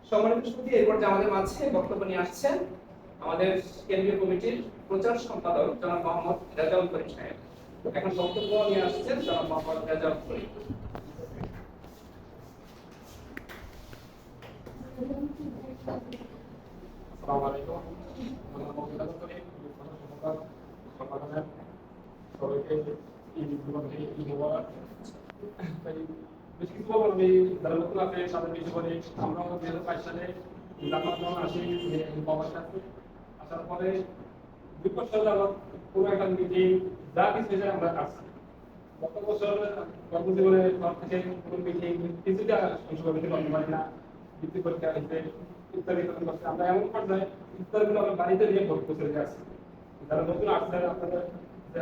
সম্মানিত সুধী, এরপর যে আমাদের মাঝে বক্তব্য নিয়ে আসছেন আমাদের কেন্দ্রীয় কমিটির প্রচার সম্পাদক জনাব মোহাম্মদ রেজাউল করিম সাহেব। এখন বক্তব্য নিয়ে আসছেন জনাব মোহাম্মদ রেজাউল করিম। আসসালামু আলাইকুম। সবাইকে ঈদ মুবারক। বেশ কিছু বলবো আমি যারা নতুন আছে তাদের কিছু বলি। আমরা 2022 সালে জানুয়ারি আসি প্রবাসে আসি। আসার পরে 2 বছর যাবত পুরো একটা মিটিং যা কিছু হয়েছে আমরা আসছি। গত বছর কর্মজীবনের পর থেকে কোনো মিটিং কিছুটা অংশগ্রহণ করতে পারি না, বৃত্তি পরীক্ষা হয়েছে ইত্যাদি করতে। আমরা এমন পর্যায়ে ইত্যাদিগুলো আমরা বাড়িতে নিয়ে ভর্তি করে আসছি। যারা নতুন আসছেন আপনাদের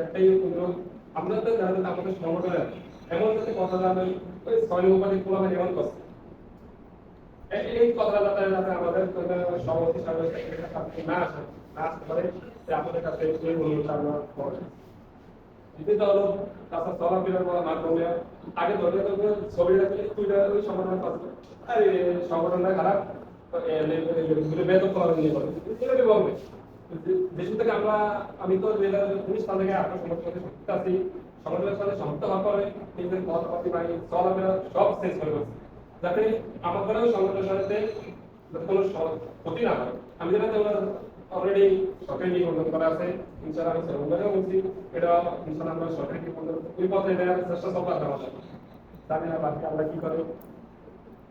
একটাই অনুরোধ, আমরা তো যারা আমাদের সংগঠনের এমন যাতে কথা জানেন ওই 6 উপাধি পুরোনো এমন করছে এই কথা যাতে আমাদের সভাপতি সাহেবের না আসে না আসতে পারে আপনাদের কাছে এই অনুরোধ আমরা করব। দ্বিতীয়ত হলো তাছাড়া চলাফেরার মাধ্যমে আগে ধরে ছবি রাখলে ওই সংগঠন করছে আর সংগঠনটা খারাপ বেতন করা নিয়ে বলে এভাবে বলবে। দেশ থেকে আমি তো 2019 সাল থেকে আপনার সংগঠনের সাথে আছি। সংগঠনের সাথে সংযুক্ত হওয়ার পরে নিজের মত প্রতিবাদী চলাফেরা সব শেষ হয়ে গেছে, যাতে আমাদেরও সংগঠনের সাথে কোনো ক্ষতি না হয়। আমি যেটা অলরেডি সরকারি নিবন্ধন করা আছে, ইনশাআল্লাহ আমি সরকারেও বলছি এটা ইনশাআল্লাহ আমরা সরকারি নিবন্ধন ওই পথে দেওয়ার চেষ্টা চলতে আমাদের। জানি না বাকি আমরা কি করি,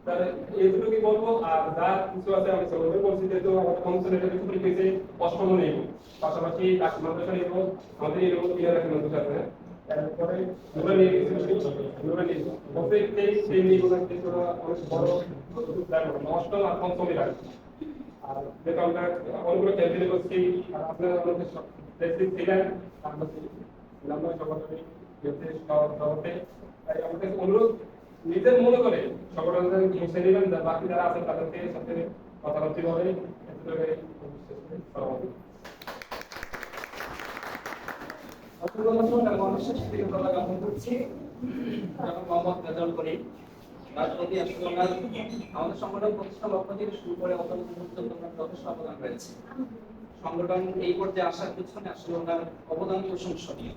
তাহলে এইগুলো কি বলবো। আর যা কিছু আছে আমি সবাই বলছি, যেহেতু আমাদের কমিশন এটা কিছু লিখেছে অষ্টম নেব, পাশাপাশি মাদ্রাসা নেব, আমাদের এই রকম ক্লিয়ার রাখেন মাদ্রাসা আছে। তারপরে নুরা নিয়ে কিছু নুরা নিয়ে প্রত্যেকটাই সেই নিয়ে অনেক বড় অষ্টম আর পঞ্চমী রাখবে। আর যেটা আমরা অনেকগুলো ক্যাম্পেইন করছি, আর আপনারা আমাদের প্রেসিড ছিলেন আমরা সভাপতি সভাপতি, তাই আমাদের অনুরোধ নিজের মনে করে সংগঠনের মুছে নেবেন, বাকি যারা আছেন তাদেরকে সাথে কথাবার্তা বলে আমাদের সংগঠন প্রতিষ্ঠা লক্ষ্য থেকে শুরু করে যথেষ্ট অবদান রয়েছে। সংগঠন এই পর্যায়ে আসার পিছনে আসলে ওনার অবদান প্রশংসনীয়।